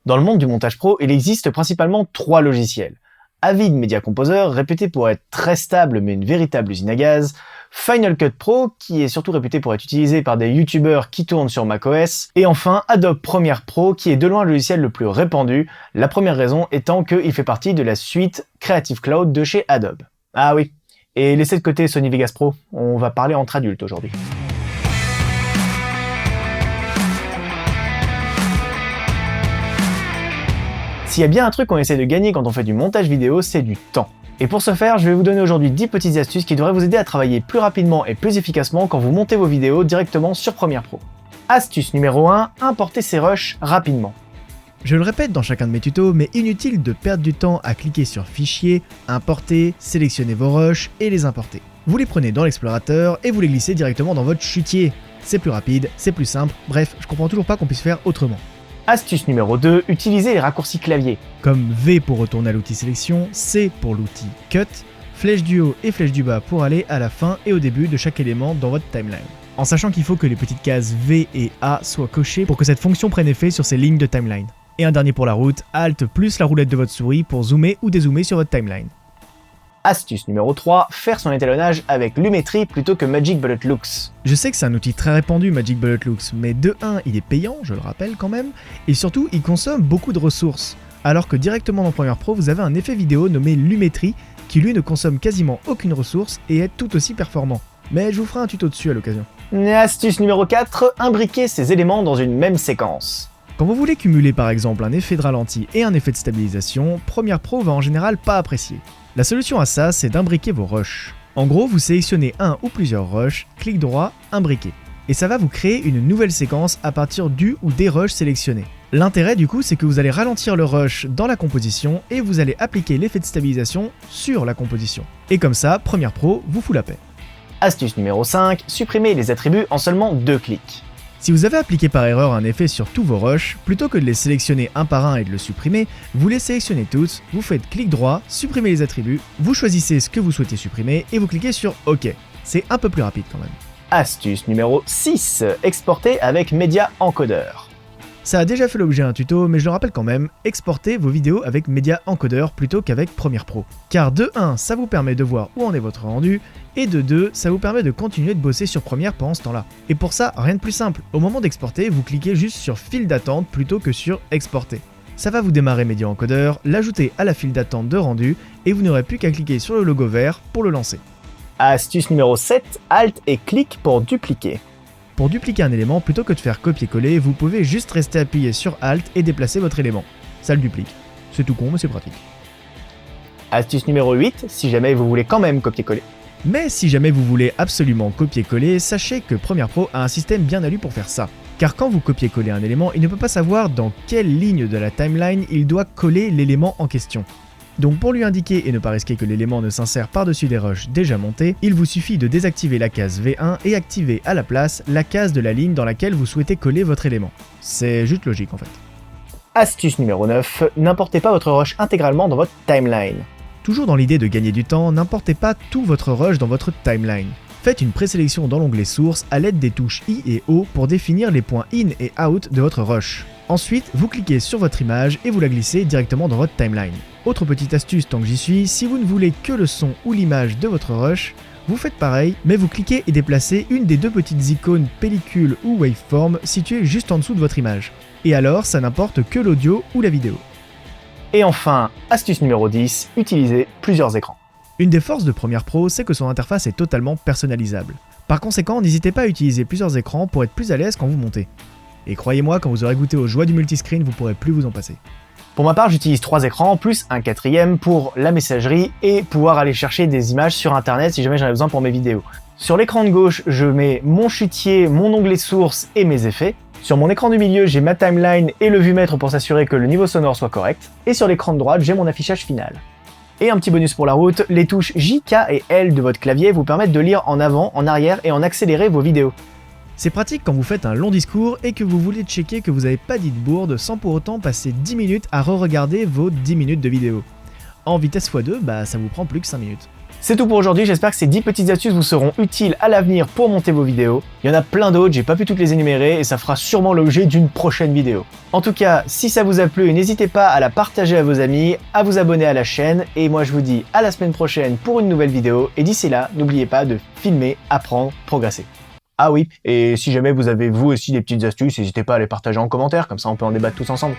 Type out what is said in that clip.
Dans le monde du montage pro, il existe principalement 3 logiciels. Avid Media Composer, réputé pour être très stable mais une véritable usine à gaz, Final Cut Pro, qui est surtout réputé pour être utilisé par des youtubeurs qui tournent sur macOS, et enfin Adobe Premiere Pro, qui est de loin le logiciel le plus répandu, la première raison étant qu'il fait partie de la suite Creative Cloud de chez Adobe. Ah oui, et laissez de côté Sony Vegas Pro, on va parler entre adultes aujourd'hui. S'il y a bien un truc qu'on essaie de gagner quand on fait du montage vidéo, c'est du temps. Et pour ce faire, je vais vous donner aujourd'hui 10 petites astuces qui devraient vous aider à travailler plus rapidement et plus efficacement quand vous montez vos vidéos directement sur Premiere Pro. Astuce numéro 1, importer ses rushs rapidement. Je le répète dans chacun de mes tutos, mais inutile de perdre du temps à cliquer sur Fichier, Importer, sélectionner vos rushs et les importer. Vous les prenez dans l'explorateur et vous les glissez directement dans votre chutier. C'est plus rapide, c'est plus simple, bref, je comprends toujours pas qu'on puisse faire autrement. Astuce numéro 2, utilisez les raccourcis clavier. Comme V pour retourner à l'outil sélection, C pour l'outil Cut, flèche du haut et flèche du bas pour aller à la fin et au début de chaque élément dans votre timeline. En sachant qu'il faut que les petites cases V et A soient cochées pour que cette fonction prenne effet sur ces lignes de timeline. Et un dernier pour la route, Alt plus la roulette de votre souris pour zoomer ou dézoomer sur votre timeline. Astuce numéro 3, faire son étalonnage avec Lumetri plutôt que Magic Bullet Looks. Je sais que c'est un outil très répandu Magic Bullet Looks, mais de 1, il est payant, je le rappelle quand même, et surtout il consomme beaucoup de ressources, alors que directement dans Premiere Pro vous avez un effet vidéo nommé Lumetri qui lui ne consomme quasiment aucune ressource et est tout aussi performant. Mais je vous ferai un tuto dessus à l'occasion. Astuce numéro 4, imbriquer ces éléments dans une même séquence. Quand vous voulez cumuler par exemple un effet de ralenti et un effet de stabilisation, Premiere Pro va en général pas apprécier. La solution à ça, c'est d'imbriquer vos rushs. En gros, vous sélectionnez un ou plusieurs rushs, clic droit, imbriquer. Et ça va vous créer une nouvelle séquence à partir du ou des rushs sélectionnés. L'intérêt du coup, c'est que vous allez ralentir le rush dans la composition et vous allez appliquer l'effet de stabilisation sur la composition. Et comme ça, Premiere Pro vous fout la paix. Astuce numéro 5, supprimer les attributs en seulement 2 clics. Si vous avez appliqué par erreur un effet sur tous vos rushs, plutôt que de les sélectionner un par un et de le supprimer, vous les sélectionnez tous, vous faites clic droit, supprimez les attributs, vous choisissez ce que vous souhaitez supprimer et vous cliquez sur OK. C'est un peu plus rapide quand même. Astuce numéro 6, exporter avec Media Encoder. Ça a déjà fait l'objet d'un tuto, mais je le rappelle quand même, exportez vos vidéos avec Media Encoder plutôt qu'avec Premiere Pro. Car de 1, ça vous permet de voir où en est votre rendu, et de 2, ça vous permet de continuer de bosser sur Premiere pendant ce temps-là. Et pour ça, rien de plus simple, au moment d'exporter, vous cliquez juste sur file d'attente plutôt que sur exporter. Ça va vous démarrer Media Encoder, l'ajouter à la file d'attente de rendu, et vous n'aurez plus qu'à cliquer sur le logo vert pour le lancer. Astuce numéro 7, Alt et clic pour dupliquer. Pour dupliquer un élément, plutôt que de faire copier-coller, vous pouvez juste rester appuyé sur Alt et déplacer votre élément. Ça le duplique. C'est tout con, mais c'est pratique. Astuce numéro 8, si jamais vous voulez quand même copier-coller. Mais si jamais vous voulez absolument copier-coller, sachez que Premiere Pro a un système bien à lui pour faire ça. Car quand vous copiez-collez un élément, il ne peut pas savoir dans quelle ligne de la timeline il doit coller l'élément en question. Donc pour lui indiquer et ne pas risquer que l'élément ne s'insère par-dessus des rushs déjà montés, il vous suffit de désactiver la case V1 et activer à la place la case de la ligne dans laquelle vous souhaitez coller votre élément. C'est juste logique en fait. Astuce numéro 9, n'importez pas votre rush intégralement dans votre timeline. Toujours dans l'idée de gagner du temps, n'importez pas tout votre rush dans votre timeline. Faites une présélection dans l'onglet source à l'aide des touches I et O pour définir les points in et out de votre rush. Ensuite, vous cliquez sur votre image et vous la glissez directement dans votre timeline. Autre petite astuce tant que j'y suis, si vous ne voulez que le son ou l'image de votre rush, vous faites pareil, mais vous cliquez et déplacez une des deux petites icônes pellicule ou waveform situées juste en dessous de votre image. Et alors, ça n'importe que l'audio ou la vidéo. Et enfin, astuce numéro 10, utilisez plusieurs écrans. Une des forces de Premiere Pro, c'est que son interface est totalement personnalisable. Par conséquent, n'hésitez pas à utiliser plusieurs écrans pour être plus à l'aise quand vous montez. Et croyez-moi, quand vous aurez goûté aux joies du multiscreen, vous pourrez plus vous en passer. Pour ma part, j'utilise 3 écrans, plus un 4e pour la messagerie et pouvoir aller chercher des images sur internet si jamais j'en ai besoin pour mes vidéos. Sur l'écran de gauche, je mets mon chutier, mon onglet source et mes effets. Sur mon écran du milieu, j'ai ma timeline et le vumètre pour s'assurer que le niveau sonore soit correct. Et sur l'écran de droite, j'ai mon affichage final. Et un petit bonus pour la route, les touches J, K et L de votre clavier vous permettent de lire en avant, en arrière et en accéléré vos vidéos. C'est pratique quand vous faites un long discours et que vous voulez checker que vous n'avez pas dit de bourde sans pour autant passer 10 minutes à re-regarder vos 10 minutes de vidéo. En vitesse x2, ça vous prend plus que 5 minutes. C'est tout pour aujourd'hui, j'espère que ces 10 petites astuces vous seront utiles à l'avenir pour monter vos vidéos. Il y en a plein d'autres, j'ai pas pu toutes les énumérer et ça fera sûrement l'objet d'une prochaine vidéo. En tout cas, si ça vous a plu, n'hésitez pas à la partager à vos amis, à vous abonner à la chaîne et moi je vous dis à la semaine prochaine pour une nouvelle vidéo et d'ici là, n'oubliez pas de filmer, apprendre, progresser. Ah oui, et si jamais vous avez vous aussi des petites astuces, n'hésitez pas à les partager en commentaire, comme ça on peut en débattre tous ensemble.